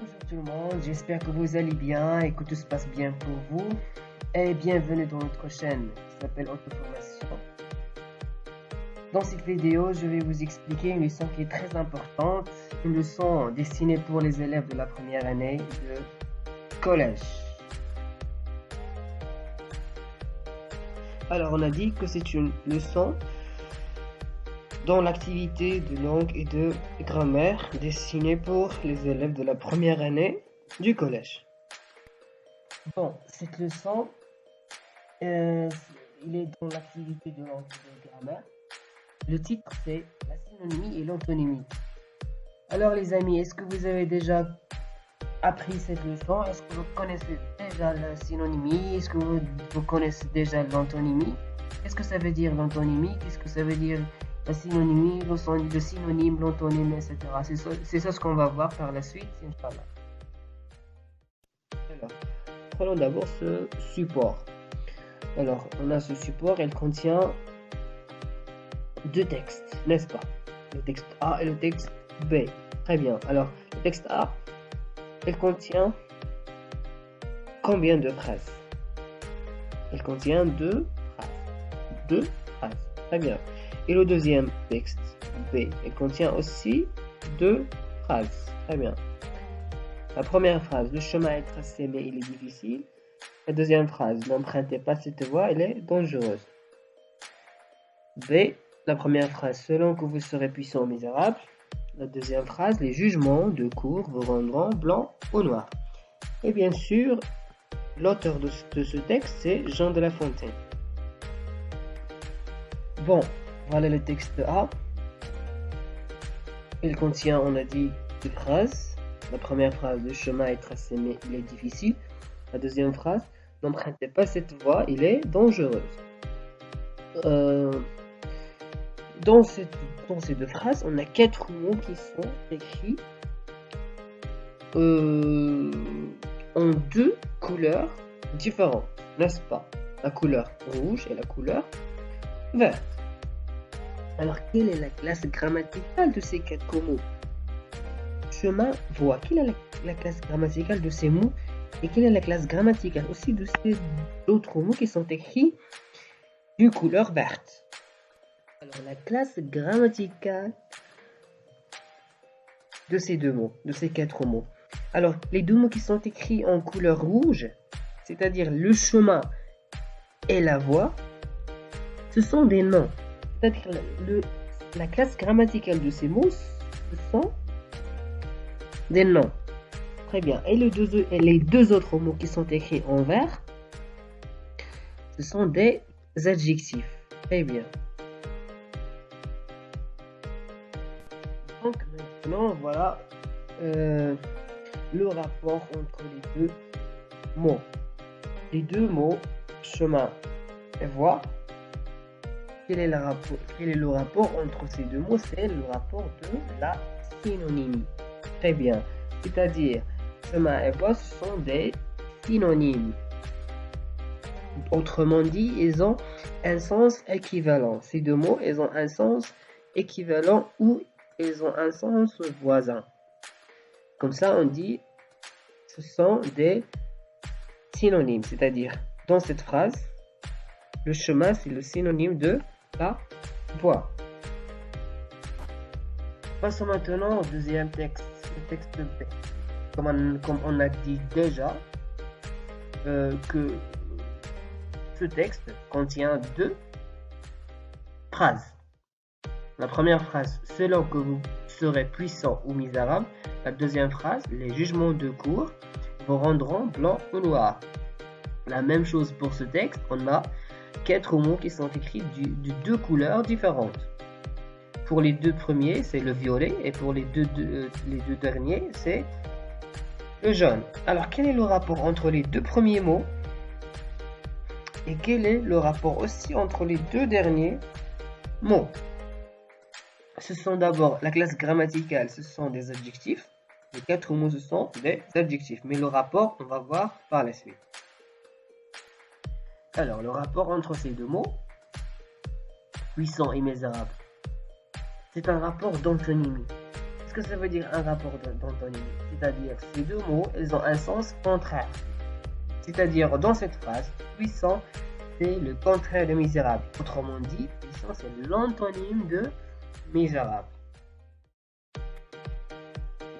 Bonjour tout le monde, j'espère que vous allez bien et que tout se passe bien pour vous. Et bienvenue dans notre chaîne qui s'appelle Auto-Formation. Dans cette vidéo, je vais vous expliquer une leçon qui est très importante, une leçon destinée pour les élèves de la première année de collège. Alors, on a dit que c'est une leçon dans l'activité de langue et de grammaire destinée pour les élèves de la première année du collège. Bon, cette leçon, il est dans l'activité de langue et de grammaire. Le titre, c'est la synonymie et l'antonymie. Alors les amis, est-ce que vous avez déjà appris cette leçon? Est-ce que vous connaissez déjà la synonymie? Est-ce que vous connaissez déjà l'antonymie? Qu'est-ce que ça veut dire l'antonymie? Qu'est-ce que ça veut dire la synonymie, le synonyme, l'antonyme, etc. C'est ça ce qu'on va voir par la suite, Inch'Allah. Alors, prenons d'abord ce support. Alors, on a ce support, elle contient deux textes, n'est-ce pas? Le texte A et le texte B. Très bien. Alors, le texte A, elle contient combien de phrases? Elle contient deux phrases. Deux phrases. Très bien. Et le deuxième texte, B, il contient aussi deux phrases. Très bien. La première phrase, le chemin est tracé mais il est difficile. La deuxième phrase, n'empruntez pas cette voie, elle est dangereuse. B, la première phrase, selon que vous serez puissant ou misérable. La deuxième phrase, les jugements de cours vous rendront blanc ou noir. Et bien sûr, l'auteur de ce texte, c'est Jean de La Fontaine. Bon. Voilà le texte A. Il contient, on a dit, deux phrases. La première phrase, le chemin est tracé mais il est difficile. La deuxième phrase, n'empruntez pas cette voie, il est dangereuse. Dans ces deux phrases, on a quatre mots qui sont écrits en deux couleurs différentes, n'est-ce pas? La couleur rouge et la couleur verte. Alors, quelle est la classe grammaticale de ces quatre mots? Chemin, voie. Quelle est la classe grammaticale de ces mots? Et quelle est la classe grammaticale aussi de ces autres mots qui sont écrits d'une couleur verte? Alors, la classe grammaticale de ces deux mots, de ces quatre mots. Alors, les deux mots qui sont écrits en couleur rouge, c'est-à-dire le chemin et la voie, ce sont des noms. C'est-à-dire la classe grammaticale de ces mots, ce sont des noms. Très bien. Et les deux autres mots qui sont écrits en vert, ce sont des adjectifs. Très bien. Donc maintenant, voilà le rapport entre les deux mots. Les deux mots, chemin et voie. Quel est le rapport entre ces deux mots? C'est le rapport de la synonymie. Très bien. C'est-à-dire, chemin et voie, ce sont des synonymes. Autrement dit, ils ont un sens équivalent. Ces deux mots, ils ont un sens équivalent ou ils ont un sens voisin. Comme ça, on dit, ce sont des synonymes. C'est-à-dire, dans cette phrase, le chemin, c'est le synonyme de la voie. Passons maintenant au deuxième texte, le texte B. Comme on a dit déjà, que ce texte contient deux phrases. La première phrase, selon que vous serez puissant ou misérable. La deuxième phrase, les jugements de cours vous rendront blanc ou noir. La même chose pour ce texte, on a quatre mots qui sont écrits de deux couleurs différentes. Pour les deux premiers, c'est le violet, et pour les deux derniers, c'est le jaune. Alors, quel est le rapport entre les deux premiers mots et quel est le rapport aussi entre les deux derniers mots? Ce sont d'abord la classe grammaticale, ce sont des adjectifs. Les quatre mots, ce sont des adjectifs. Mais le rapport, on va voir par la suite. Alors, le rapport entre ces deux mots, puissant et misérable, c'est un rapport d'antonymie. Qu'est-ce que ça veut dire un rapport d'antonymie? C'est-à-dire ces deux mots, ils ont un sens contraire. C'est-à-dire dans cette phrase, puissant, c'est le contraire de misérable. Autrement dit, puissant, c'est l'antonyme de misérable.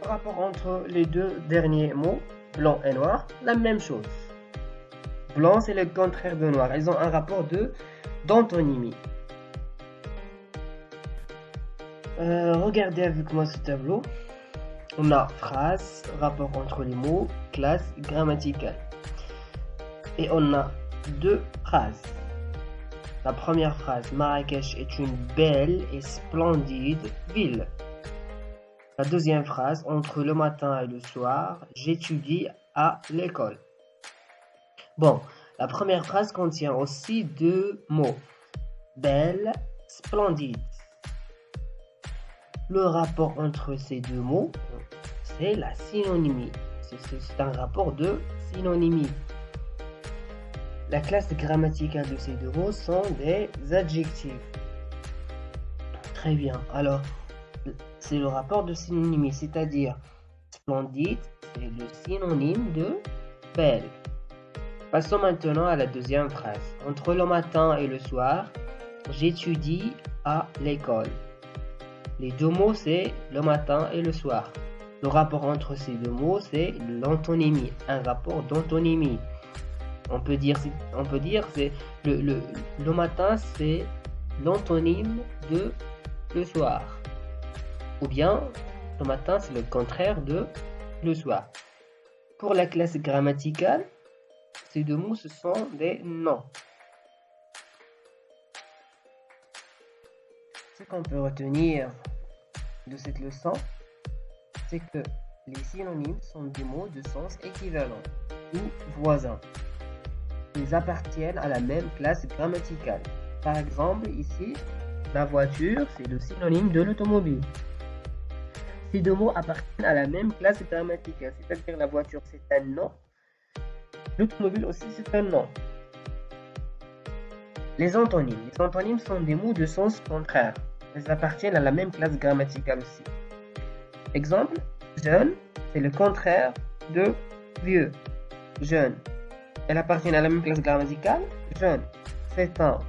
Le rapport entre les deux derniers mots, blanc et noir, la même chose. Blanc, c'est le contraire de noir. Ils ont un rapport d'antonymie. Regardez avec moi ce tableau. On a phrase, rapport entre les mots, classe grammaticale. Et on a deux phrases. La première phrase, Marrakech est une belle et splendide ville. La deuxième phrase, entre le matin et le soir, j'étudie à l'école. Bon, la première phrase contient aussi deux mots, belle, splendide. Le rapport entre ces deux mots, c'est la synonymie. C'est un rapport de synonymie. La classe grammaticale de ces deux mots sont des adjectifs. Très bien. Alors, c'est le rapport de synonymie, c'est-à-dire splendide, c'est le synonyme de belle. Passons maintenant à la deuxième phrase. Entre le matin et le soir, j'étudie à l'école. Les deux mots, c'est le matin et le soir. Le rapport entre ces deux mots, c'est l'antonymie, un rapport d'antonymie. On peut dire c'est le matin, c'est l'antonyme de le soir. Ou bien, le matin, c'est le contraire de le soir. Pour la classe grammaticale, ces deux mots, ce sont des noms. Ce qu'on peut retenir de cette leçon, c'est que les synonymes sont des mots de sens équivalent ou voisins. Ils appartiennent à la même classe grammaticale. Par exemple, ici, la voiture, c'est le synonyme de l'automobile. Ces deux mots appartiennent à la même classe grammaticale, c'est-à-dire la voiture, c'est un nom. L'automobile aussi, c'est un nom. Les antonymes sont des mots de sens contraire. Ils appartiennent à la même classe grammaticale aussi. Exemple, jeune, c'est le contraire de vieux. Jeune. Elle appartient à la même classe grammaticale. Jeune, c'est un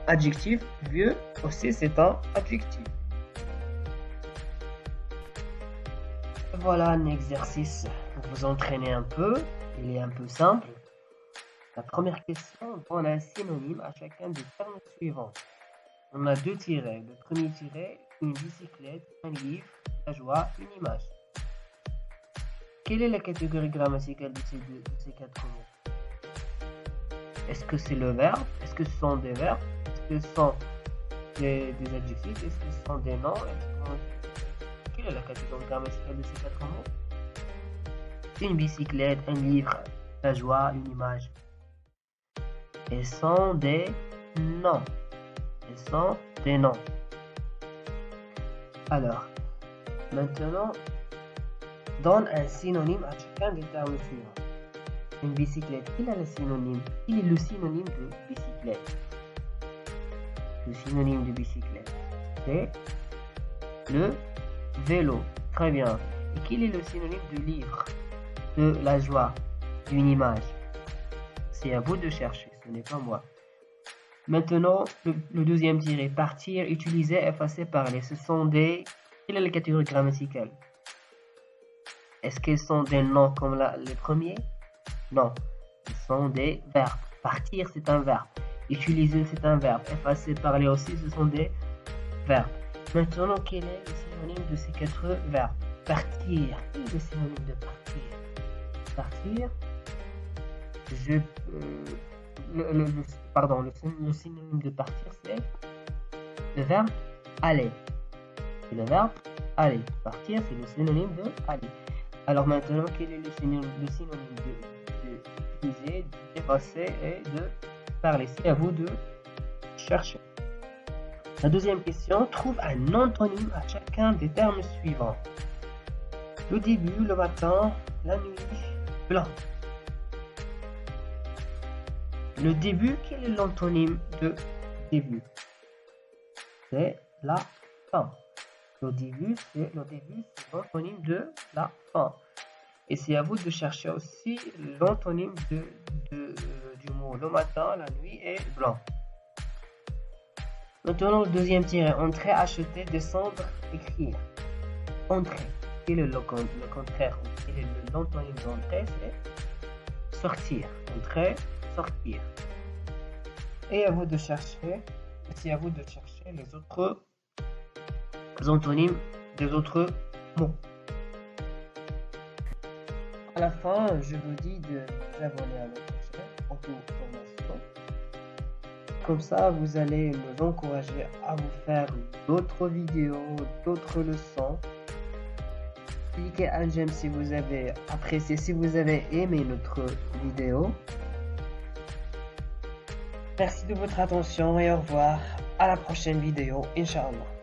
adjectif. Vieux aussi, c'est un adjectif. Voilà un exercice pour vous entraîner un peu. Il est un peu simple. La première question, on a un synonyme à chacun des termes suivants. On a deux tirets. Le premier tiret, une bicyclette, un livre, la joie, une image. Quelle est la catégorie grammaticale de ces quatre mots? Est-ce que c'est le verbe? Est-ce que ce sont des verbes? Est-ce que ce sont des adjectifs? Est-ce que ce sont des noms? Quelle est la catégorie grammaticale de ces quatre mots? Une bicyclette, un livre, la joie, une image. Ils sont des noms. Ils sont des noms. Alors, maintenant, donne un synonyme à chacun des termes suivants. Une bicyclette, quel est le synonyme? Quel est le synonyme de bicyclette? Le synonyme de bicyclette, c'est le vélo. Très bien. Et quel est le synonyme de livre? De la joie, d'une image? C'est à vous de chercher, ce n'est pas moi. Maintenant, le deuxième tiré, partir, utiliser, effacer, parler. Ce sont des... Quelle est la catégorie grammaticale? Est-ce qu'ils sont des noms comme les premiers? Non, ce sont des verbes. Partir, c'est un verbe. Utiliser, c'est un verbe. Effacer, parler aussi, ce sont des verbes. Maintenant, quel est le synonyme de ces quatre verbes? Partir. Quel est le synonyme de partir? Partir, le synonyme de partir, c'est le verbe aller. C'est le verbe aller. Partir, c'est le synonyme de aller. Alors maintenant, quel est le synonyme de utiliser, d'effacer et de parler? C'est à vous de chercher. La deuxième question, trouve un antonyme à chacun des termes suivants. Le début, le matin, la nuit, blanc. Le début, quel est l'antonyme de début? C'est la fin. Le début, c'est l'antonyme de la fin. Et c'est à vous de chercher aussi l'antonyme du mot le matin, la nuit et blanc. Maintenant, le deuxième tiret, entrer, acheter, descendre, écrire. Entrer. Quel est le contraire? Quel est l'antonyme d'entrer? C'est sortir. Entrer, sortir. Et à vous de chercher, c'est à vous de chercher les autres antonymes des autres mots. À la fin, je vous dis de vous abonner à notre chaîne Auto-Formation. Comme ça, vous allez nous encourager à vous faire d'autres vidéos, d'autres leçons. Cliquez un j'aime si vous avez apprécié, si vous avez aimé notre vidéo. Merci de votre attention et au revoir. À la prochaine vidéo, Inch'Allah.